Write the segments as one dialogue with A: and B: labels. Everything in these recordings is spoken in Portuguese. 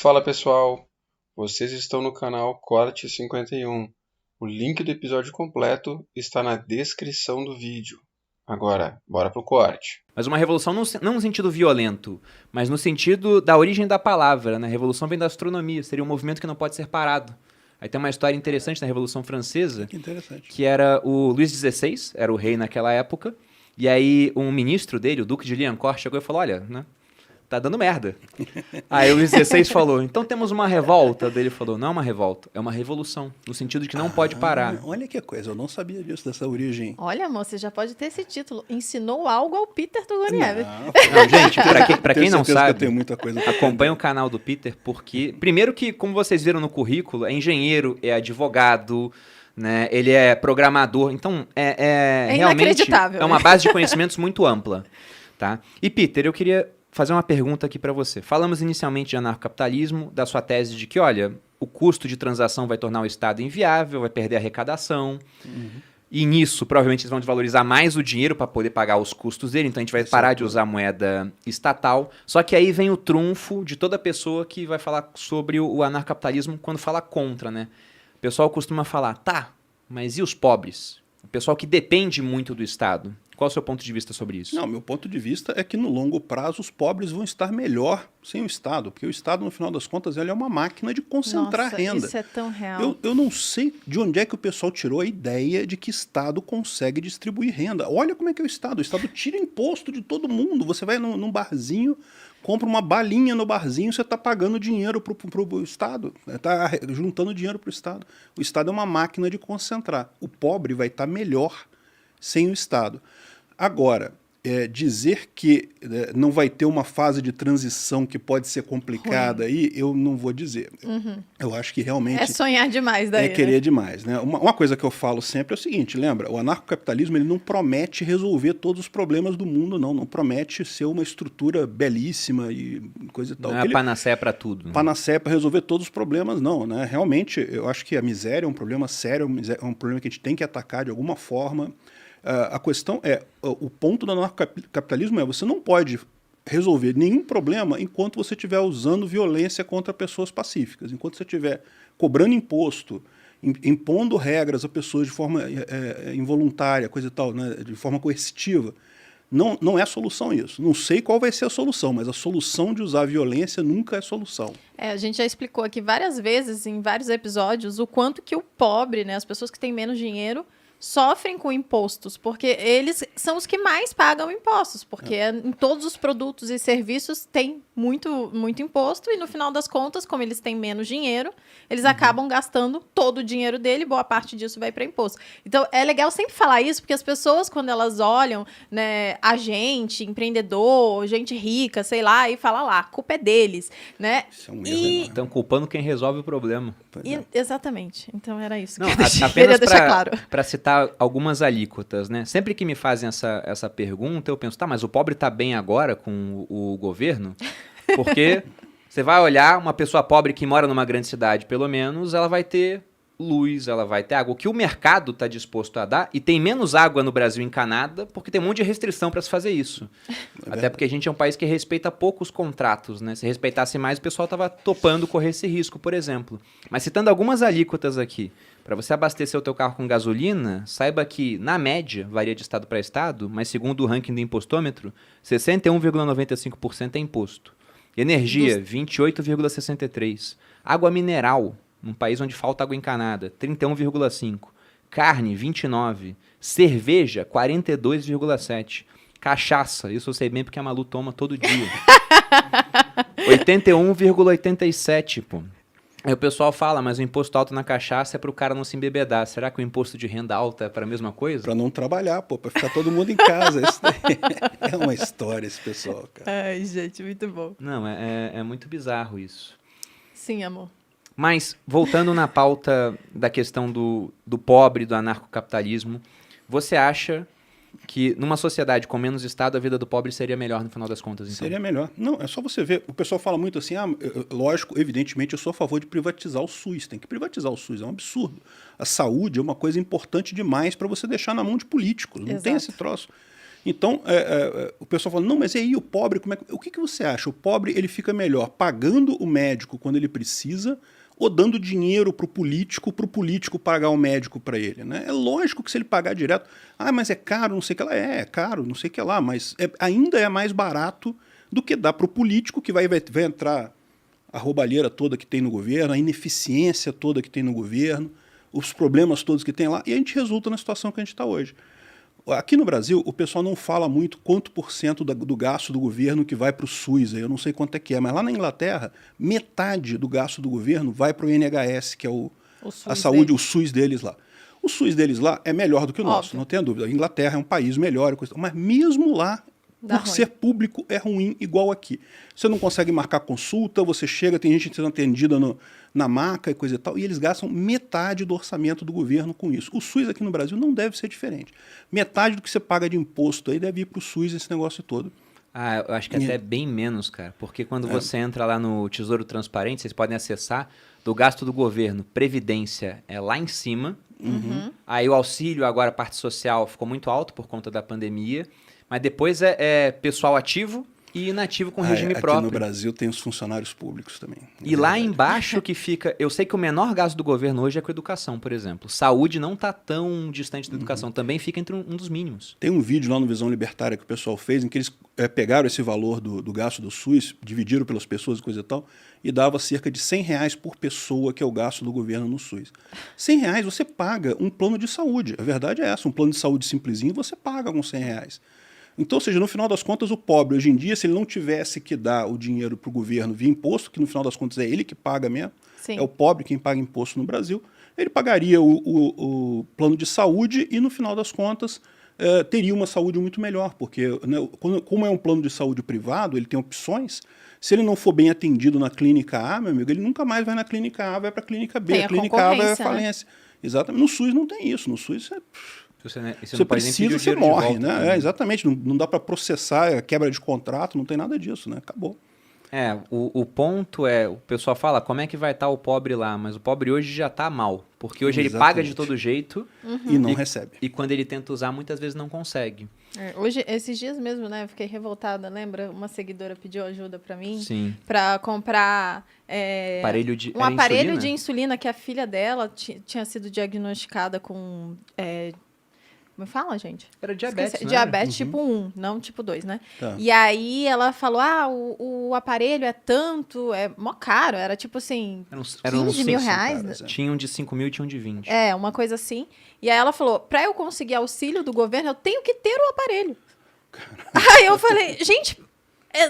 A: Fala pessoal, vocês estão no canal Corte 51. O link do episódio completo está na descrição do vídeo. Agora, bora pro corte.
B: Mas uma revolução não no sentido violento, mas no sentido da origem da palavra, né? A revolução vem da astronomia, seria um movimento que não pode ser parado. Aí tem uma história interessante na Revolução Francesa, que era o Luís XVI, era o rei naquela época, e aí um ministro dele, o Duque de Liancourt, chegou e falou, olha, né, tá dando merda. Aí o Luís XVI falou, então temos uma revolta. Daí ele falou, não é uma revolta, é uma revolução, no sentido de que não pode parar.
C: Olha que coisa, eu não sabia disso, dessa origem.
D: Olha, amor, você já pode ter esse título. Ensinou algo ao Peter Turguniev.
B: Não, gente, pra quem não sabe,
C: eu tenho muita coisa
B: acompanha o canal do Peter, porque, primeiro que, como vocês viram no currículo, é engenheiro, é advogado, né? Ele é programador, então realmente
D: inacreditável.
B: É uma base de conhecimentos muito ampla, tá? E Peter, eu queria fazer uma pergunta aqui para você. Falamos inicialmente de anarcocapitalismo, da sua tese de que, olha, o custo de transação vai tornar o Estado inviável, vai perder a arrecadação, e nisso provavelmente eles vão desvalorizar mais o dinheiro para poder pagar os custos dele, então a gente vai parar de usar moeda estatal. Só que aí vem o trunfo de toda pessoa que vai falar sobre o anarcocapitalismo quando fala contra, né? O pessoal costuma falar, tá, mas e os pobres? O pessoal que depende muito do Estado. Qual é o seu ponto de vista sobre isso?
C: Não, meu ponto de vista é que no longo prazo os pobres vão estar melhor sem o Estado, porque o Estado, no final das contas, ele é uma máquina de concentrar renda.
D: Isso é tão real.
C: Eu não sei de onde é que o pessoal tirou a ideia de que Estado consegue distribuir renda. Olha como é que é o Estado. O Estado tira imposto de todo mundo. Você vai num barzinho, compra uma balinha no barzinho, você está pagando dinheiro para o Estado, está juntando dinheiro para o Estado. O Estado é uma máquina de concentrar. O pobre vai estar melhor sem o Estado. Agora, dizer que não vai ter uma fase de transição que pode ser complicada aí, eu não vou dizer. Eu acho que realmente...
D: É sonhar demais daí,
C: É querer demais, né? Uma coisa que eu falo sempre é o seguinte, lembra? O anarcocapitalismo ele não promete resolver todos os problemas do mundo, não promete ser uma estrutura belíssima e coisa e tal.
B: Não é a panaceia para tudo. Né?
C: Panaceia para resolver todos os problemas, não, né? Realmente, eu acho que a miséria é um problema sério, é um problema que a gente tem que atacar de alguma forma. A questão é, o ponto do anarcocapitalismo é você não pode resolver nenhum problema enquanto você estiver usando violência contra pessoas pacíficas, enquanto você estiver cobrando imposto, impondo regras a pessoas de forma involuntária, coisa e tal, né, de forma coercitiva. Não é solução isso. Não sei qual vai ser a solução, mas a solução de usar a violência nunca é solução.
D: A gente já explicou aqui várias vezes, em vários episódios, o quanto que o pobre, né, as pessoas que têm menos dinheiro, sofrem com impostos, porque eles são os que mais pagam impostos, porque em todos os produtos e serviços tem muito, muito imposto, e no final das contas, como eles têm menos dinheiro, eles acabam gastando todo o dinheiro dele, boa parte disso vai para imposto. Então, é legal sempre falar isso, porque as pessoas, quando elas olham, né, a gente, empreendedor, gente rica, sei lá, e falam lá, a culpa é deles, né?
C: Isso é um erro.
B: Estão culpando quem resolve o problema.
D: Exatamente. Então, era isso que
B: Não,
D: eu queria deixar claro.
B: Para citar algumas alíquotas, né? Sempre que me fazem essa pergunta, eu penso, tá, mas o pobre tá bem agora com o governo? Porque você vai olhar uma pessoa pobre que mora numa grande cidade, pelo menos, ela vai ter luz, ela vai ter água. O que o mercado está disposto a dar, e tem menos água no Brasil encanada, porque tem um monte de restrição para se fazer isso. Até porque a gente é um país que respeita pouco os contratos, né? Se respeitasse mais, o pessoal estava topando correr esse risco, por exemplo. Mas citando algumas alíquotas aqui, para você abastecer o teu carro com gasolina, saiba que, na média, varia de estado para estado, mas segundo o ranking do impostômetro, 61,95% é imposto. Energia, 28,63%. Água mineral, num país onde falta água encanada, 31,5%. Carne, 29%. Cerveja, 42,7%. Cachaça, isso eu sei bem porque a Malu toma todo dia. 81,87%, pô. Aí o pessoal fala, mas o imposto alto na cachaça é para o cara não se embebedar. Será que o imposto de renda alta é para a mesma coisa?
C: Para não trabalhar, pô, para ficar todo mundo em casa. Isso daí é uma história esse pessoal, cara.
D: Ai, gente, muito bom.
B: Não, é muito bizarro isso.
D: Sim, amor.
B: Mas, voltando na pauta da questão do pobre, do anarcocapitalismo, você acha que numa sociedade com menos Estado, a vida do pobre seria melhor no final das contas, então?
C: Seria melhor. Não, é só você ver. O pessoal fala muito assim, lógico, evidentemente, eu sou a favor de privatizar o SUS. Tem que privatizar o SUS, é um absurdo. A saúde é uma coisa importante demais para você deixar na mão de políticos. Não tem esse troço. Então, o pessoal fala, não, mas e aí o pobre, o que você acha? O pobre ele fica melhor pagando o médico quando ele precisa ou dando dinheiro para o político pagar o médico para ele, né? É lógico que se ele pagar direto, mas é caro, não sei o que lá, é caro, não sei o que lá, mas ainda é mais barato do que dar para o político que vai entrar a roubalheira toda que tem no governo, a ineficiência toda que tem no governo, os problemas todos que tem lá, e a gente resulta na situação que a gente está hoje. Aqui no Brasil, o pessoal não fala muito quanto % do gasto do governo que vai para o SUS, eu não sei quanto é que é, mas lá na Inglaterra, metade do gasto do governo vai para o NHS, que é a saúde, o SUS deles lá. O SUS deles lá é melhor do que o nosso, não tenha dúvida. A Inglaterra é um país melhor, mas mesmo lá, por ser público, é ruim igual aqui. Você não consegue marcar consulta, você chega, tem gente sendo atendida na maca e coisa e tal, e eles gastam metade do orçamento do governo com isso. O SUS aqui no Brasil não deve ser diferente. Metade do que você paga de imposto aí deve ir para o SUS, esse negócio todo.
B: Eu acho que até bem menos, cara, porque quando você entra lá no Tesouro Transparente, vocês podem acessar, do gasto do governo, Previdência é lá em cima, aí o auxílio, agora a parte social ficou muito alto por conta da pandemia, mas depois é pessoal ativo e inativo com regime próprio.
C: Aqui no Brasil tem os funcionários públicos também.
B: E lá embaixo que fica... Eu sei que o menor gasto do governo hoje é com educação, por exemplo. Saúde não está tão distante da educação. Também fica entre um dos mínimos.
C: Tem um vídeo lá no Visão Libertária que o pessoal fez em que eles pegaram esse valor do gasto do SUS, dividiram pelas pessoas e coisa e tal, e dava cerca de R$100 por pessoa, que é o gasto do governo no SUS. R$100 você paga um plano de saúde. A verdade é essa. Um plano de saúde simplesinho você paga com R$100. Então, ou seja, no final das contas, o pobre, hoje em dia, se ele não tivesse que dar o dinheiro para o governo via imposto, que no final das contas é ele que paga mesmo, é o pobre quem paga imposto no Brasil, ele pagaria o plano de saúde e, no final das contas, teria uma saúde muito melhor, porque como é um plano de saúde privado, ele tem opções. Se ele não for bem atendido na clínica A, meu amigo, ele nunca mais vai na clínica A, vai para a clínica B. A clínica A vai à falência. Né? Exatamente. No SUS não tem isso. No SUS você precisa, você morre, né? Exatamente. Não dá para processar a quebra de contrato, não tem nada disso, né? Acabou.
B: O ponto é, o pessoal fala, como é que vai estar o pobre lá? Mas o pobre hoje já está mal, porque hoje ele paga de todo jeito
C: e não recebe.
B: E quando ele tenta usar, muitas vezes não consegue.
D: Hoje, esses dias mesmo, né, eu fiquei revoltada, lembra? Uma seguidora pediu ajuda para mim, para comprar um aparelho de insulina que a filha dela tinha sido diagnosticada com... Como fala, gente?
B: Era diabetes, né?
D: Diabetes tipo 1, não tipo 2, né? Tá. E aí ela falou, o aparelho é tanto, é mó caro, era tipo assim,
B: eram
D: 15 mil reais. Caras,
B: Tinha um de 5 mil e tinha um de 20.
D: Uma coisa assim. E aí ela falou, pra eu conseguir auxílio do governo, eu tenho que ter o aparelho. Aí eu falei, gente...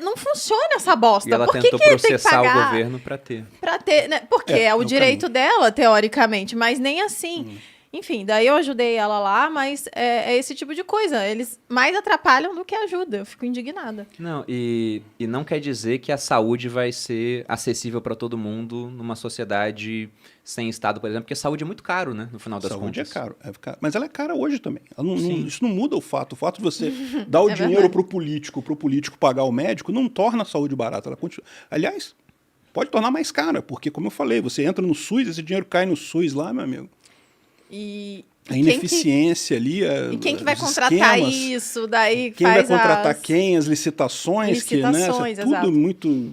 D: não funciona essa bosta.
B: E ela
D: Por
B: tentou
D: que
B: processar o governo para ter.
D: Pra ter, né? Porque é o direito dela, teoricamente, mas nem assim... Enfim, daí eu ajudei ela lá, mas é esse tipo de coisa. Eles mais atrapalham do que ajudam. Eu fico indignada.
B: Não, e não quer dizer que a saúde vai ser acessível para todo mundo numa sociedade sem Estado, por exemplo, porque a saúde é muito caro, né? No final das contas.
C: Saúde é caro. Mas ela é cara hoje também. Isso não muda o fato. O fato de você dar o dinheiro pro político pagar o médico, não torna a saúde barata. Ela continua. Aliás, pode tornar mais cara, porque, como eu falei, você entra no SUS, esse dinheiro cai no SUS lá, meu amigo.
D: E
C: a ineficiência ali,
D: e quem que vai contratar isso? Daí
C: quem vai contratar quem? As licitações que, né? Tudo muito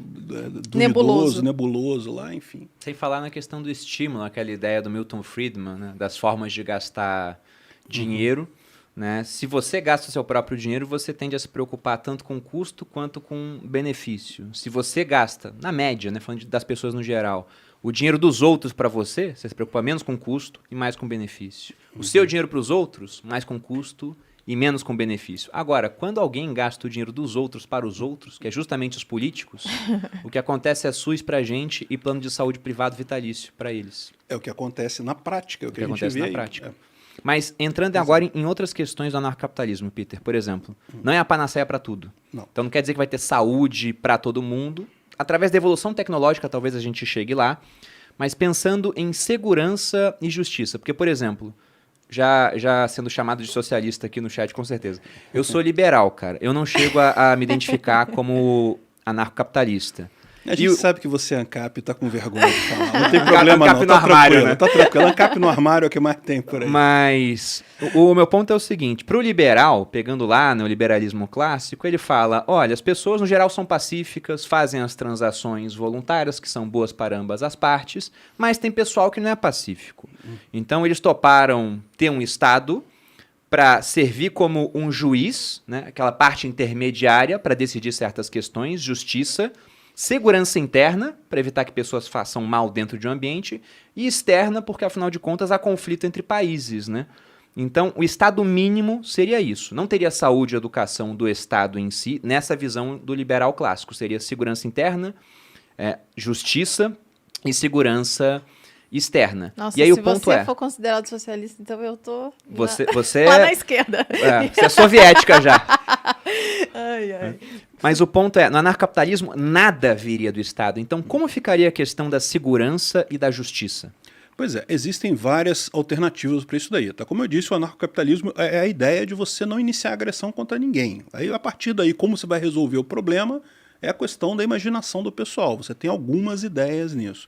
C: nebuloso lá, enfim.
B: Sem falar na questão do estímulo, aquela ideia do Milton Friedman, né? Das formas de gastar dinheiro. Né? Se você gasta o seu próprio dinheiro, você tende a se preocupar tanto com custo quanto com benefício. Se você gasta, na média, né? Falando das pessoas no geral, o dinheiro dos outros para você se preocupa menos com custo e mais com benefício. O seu dinheiro para os outros, mais com custo e menos com benefício. Agora, quando alguém gasta o dinheiro dos outros para os outros, que é justamente os políticos, o que acontece é SUS para a gente e plano de saúde privado vitalício para eles.
C: É o que acontece na prática, é o que a gente vê
B: na prática. Mas entrando agora em outras questões do anarcocapitalismo, Peter, por exemplo, não é a panaceia para tudo.
C: Não.
B: Então não quer dizer que vai ter saúde para todo mundo. Através da evolução tecnológica, talvez a gente chegue lá, mas pensando em segurança e justiça. Porque, por exemplo, já sendo chamado de socialista aqui no chat, com certeza, eu sou liberal, cara. Eu não chego a me identificar como anarcocapitalista.
C: A gente
B: E
C: sabe que você é ANCAP e tá com vergonha de falar. Não tem
B: ANCAP
C: problema
B: no
C: não, tá
B: armário,
C: tranquilo,
B: né?
C: tá tranquilo. ANCAP no armário é o que mais tem por aí.
B: Mas o meu ponto é o seguinte, para o liberal, pegando lá no liberalismo clássico, ele fala, olha, as pessoas no geral são pacíficas, fazem as transações voluntárias, que são boas para ambas as partes, mas tem pessoal que não é pacífico. Então eles toparam ter um Estado para servir como um juiz, né, aquela parte intermediária para decidir certas questões, justiça, segurança interna, para evitar que pessoas façam mal dentro de um ambiente, e externa, porque afinal de contas há conflito entre países, né? Então, o Estado mínimo seria isso. Não teria saúde e educação do Estado em si, nessa visão do liberal clássico. Seria segurança interna, justiça e segurança externa.
D: Nossa,
B: e aí
D: se
B: o ponto
D: você for considerado socialista, então eu tô
B: você
D: lá na esquerda.
B: você é soviética já.
D: Ai, ai.
B: Mas o ponto é, no anarcapitalismo, nada viria do Estado. Então, como ficaria a questão da segurança e da justiça?
C: Pois é, existem várias alternativas para isso daí. Tá? Como eu disse, o anarcocapitalismo é a ideia de você não iniciar agressão contra ninguém. Aí, a partir daí, como você vai resolver o problema é a questão da imaginação do pessoal. Você tem algumas ideias nisso.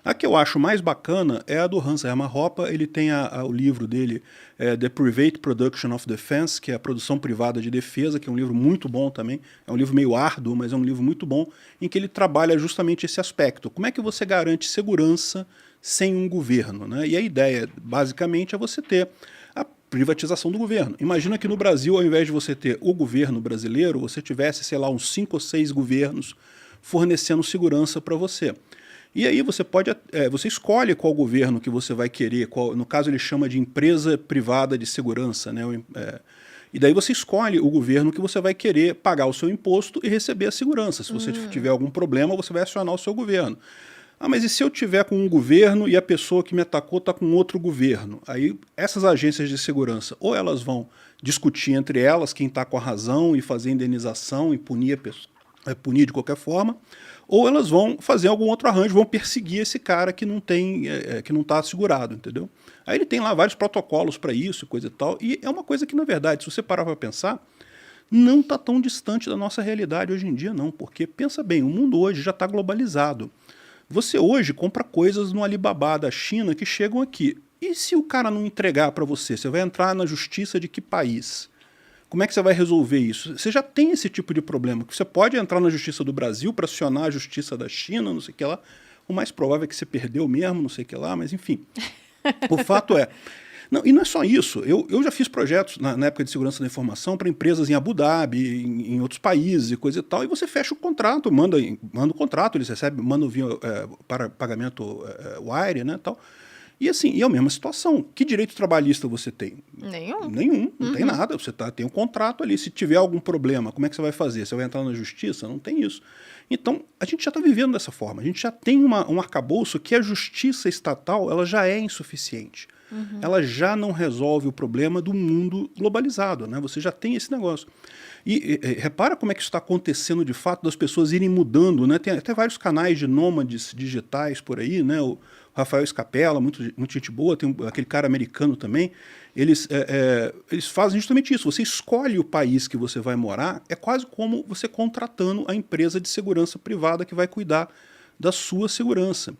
C: A que eu acho mais bacana é a do Hans Hermann Hoppe. Ele tem o livro dele, The Private Production of Defense, que é a produção privada de defesa, que é um livro muito bom também. É um livro meio árduo, mas é um livro muito bom, em que ele trabalha justamente esse aspecto. Como é que você garante segurança sem um governo, né? E a ideia, basicamente, é você ter a privatização do governo. Imagina que no Brasil, ao invés de você ter o governo brasileiro, você tivesse, sei lá, uns 5 ou 6 governos fornecendo segurança para você. E aí você você escolhe qual governo que você vai querer, no caso ele chama de empresa privada de segurança, né? E daí você escolhe o governo que você vai querer pagar o seu imposto e receber a segurança. Se você tiver algum problema, você vai acionar o seu governo. Ah, mas e se eu tiver com um governo e a pessoa que me atacou está com outro governo? Aí essas agências de segurança, ou elas vão discutir entre elas quem está com a razão e fazer indenização e punir a pessoa, punir de qualquer forma, ou elas vão fazer algum outro arranjo, vão perseguir esse cara que não está assegurado, entendeu? Aí ele tem lá vários protocolos para isso, coisa e tal, e é uma coisa que, na verdade, se você parar para pensar, não está tão distante da nossa realidade hoje em dia, não, porque, pensa bem, o mundo hoje já está globalizado. Você hoje compra coisas no Alibaba da China que chegam aqui. E se o cara não entregar para você? Você vai entrar na justiça de que país? Como é que você vai resolver isso? Você já tem esse tipo de problema. Você pode entrar na justiça do Brasil para acionar a justiça da China, não sei o que lá. O mais provável é que você perdeu mesmo, não sei o que lá, mas enfim. O fato é... Não, e não é só isso. Eu já fiz projetos na época de segurança da informação para empresas em Abu Dhabi, em outros países e coisa e tal, e você fecha o contrato, manda o contrato, eles recebem, mandam via para pagamento wire, né, tal. E assim, é a mesma situação. Que direito trabalhista você tem? Nenhum, não tem nada. Você tem um contrato ali. Se tiver algum problema, como é que você vai fazer? Você vai entrar na justiça? Não tem isso. Então, a gente já está vivendo dessa forma. A gente já tem um arcabouço que a justiça estatal ela já é insuficiente. Ela já não resolve o problema do mundo globalizado, né? Você já tem esse negócio. E repara como é que isso está acontecendo de fato, das pessoas irem mudando, né? Tem até vários canais de nômades digitais por aí, né? O Rafael Scapella, muito gente boa, tem aquele cara americano também. Eles fazem justamente isso. Você escolhe o país que você vai morar, é quase como você contratando a empresa de segurança privada que vai cuidar da sua segurança.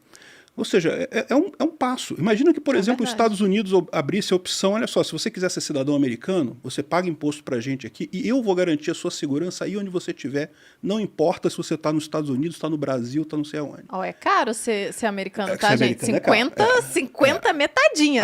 C: Ou seja, é um passo. Imagina que, por exemplo, os Estados Unidos abrisse a opção, olha só, se você quiser ser cidadão americano, você paga imposto pra gente aqui e eu vou garantir a sua segurança aí onde você estiver. Não importa se você está nos Estados Unidos, está no Brasil, está não sei aonde.
D: Oh, é caro ser americano, tá,
C: ser
D: gente?
C: americano
D: 50 metadinha.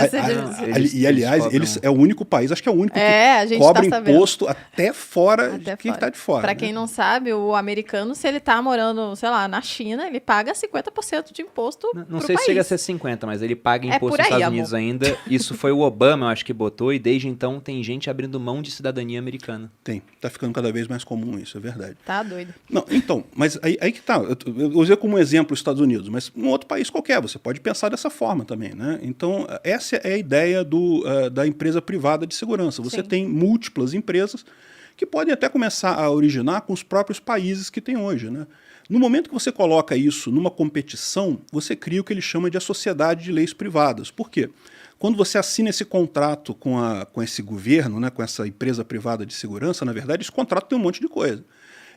C: E, aliás, eles é o único país, acho que é o único que cobra imposto até fora de quem está de fora.
D: Para quem não sabe, o americano, se ele está morando, sei lá, na China, ele paga 50% de imposto
B: Não sei se chega a ser 50, mas ele paga imposto nos Estados Unidos ainda. Isso foi o Obama, eu acho que botou, e desde então tem gente abrindo mão de cidadania americana.
C: Tem. Tá ficando cada vez mais comum isso, é verdade.
D: Tá doido.
C: Não, então, mas aí que tá. Eu usei como exemplo os Estados Unidos, mas um outro país qualquer, você pode pensar dessa forma também, né? Então, essa é a ideia da empresa privada de segurança. Você tem múltiplas empresas que podem até começar a originar com os próprios países que tem hoje, né? No momento que você coloca isso numa competição, você cria o que ele chama de a sociedade de leis privadas. Por quê? Quando você assina esse contrato com esse governo, né, com essa empresa privada de segurança, na verdade, esse contrato tem um monte de coisa.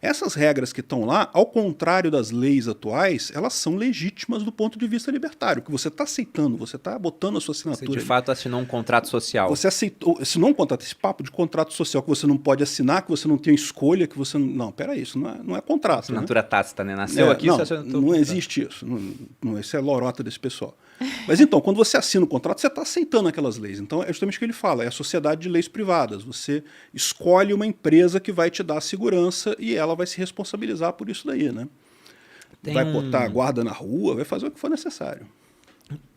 C: Essas regras que estão lá, ao contrário das leis atuais, elas são legítimas do ponto de vista libertário, que você está aceitando, você está botando a sua
B: Você
C: assinatura.
B: de fato assinou um contrato social.
C: Você assinou um contrato, esse papo de contrato social que você não pode assinar, que você não tem escolha, que você não... Não, peraí, isso não é contrato.
B: Assinatura tácita, né? Nasceu aqui,
C: não,
B: você assinou.
C: não existe isso. Isso é lorota desse pessoal. Mas então, quando você assina o contrato, você está aceitando aquelas leis. Então, é justamente o que ele fala, é a sociedade de leis privadas. Você escolhe uma empresa que vai te dar segurança e ela vai se responsabilizar por isso daí, né? Vai botar a guarda na rua, vai fazer o que for necessário.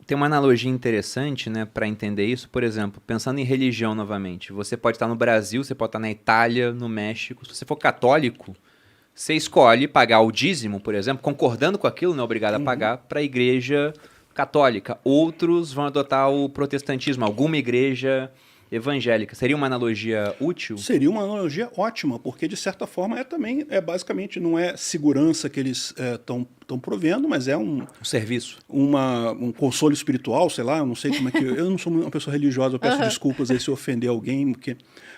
B: Tem uma analogia interessante, né, para entender isso. Por exemplo, pensando em religião novamente. Você pode estar no Brasil, você pode estar na Itália, no México. Se você for católico, você escolhe pagar o dízimo, por exemplo, concordando com aquilo, não é obrigado a pagar, para a igreja católica. Outros vão adotar o protestantismo, alguma igreja evangélica. Seria uma analogia útil?
C: Seria uma analogia ótima, porque de certa forma basicamente não é segurança que eles estão provendo, mas é um
B: serviço.
C: Um consolo espiritual, sei lá, eu não sei como é que... Eu não sou uma pessoa religiosa, eu peço desculpas aí se eu ofender alguém,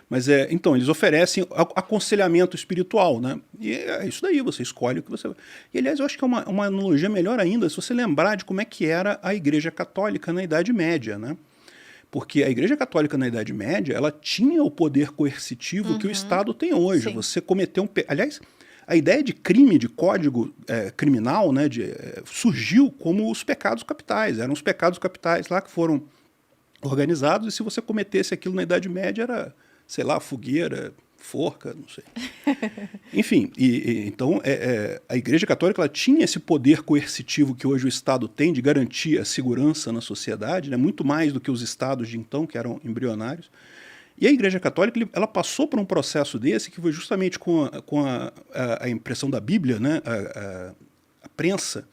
C: mas então, eles oferecem aconselhamento espiritual, né? E é isso daí, você escolhe o que você... E, aliás, eu acho que é uma analogia melhor ainda se você lembrar de como é que era a Igreja Católica na Idade Média, né? Porque a Igreja Católica na Idade Média, ela tinha o poder coercitivo que o Estado tem hoje.
D: Sim.
C: Você cometeu aliás, a ideia de crime, de código criminal, né, surgiu como os pecados capitais. Eram os pecados capitais lá que foram organizados, e se você cometesse aquilo na Idade Média, era, sei lá, fogueira, forca, não sei. Enfim, então a Igreja Católica ela tinha esse poder coercitivo que hoje o Estado tem de garantir a segurança na sociedade, né, muito mais do que os estados de então, que eram embrionários. E a Igreja Católica ela passou por um processo desse que foi justamente com a impressão da Bíblia, né, a prensa,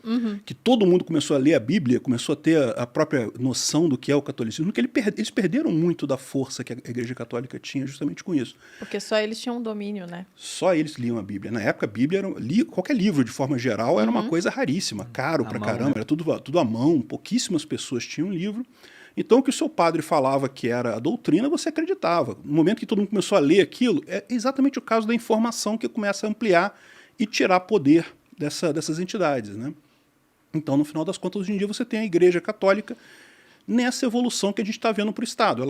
C: que todo mundo começou a ler a Bíblia, começou a ter a própria noção do que é o catolicismo, que eles perderam muito da força que a Igreja Católica tinha justamente com isso.
D: Porque só eles tinham domínio, né?
C: Só eles liam a Bíblia. Na época, a Bíblia qualquer livro, de forma geral, era uma coisa raríssima, caro pra caramba, né? Era tudo à mão, pouquíssimas pessoas tinham livro. Então, o que o seu padre falava que era a doutrina, você acreditava. No momento que todo mundo começou a ler aquilo, é exatamente o caso da informação que começa a ampliar e tirar poder dessas entidades, né? Então, no final das contas, hoje em dia você tem a Igreja Católica nessa evolução que a gente está vendo para o Estado.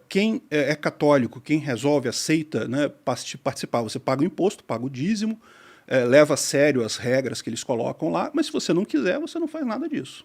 C: Quem é católico, quem resolve, aceita, né, participar, você paga o imposto, paga o dízimo, leva a sério as regras que eles colocam lá, mas se você não quiser, você não faz nada disso.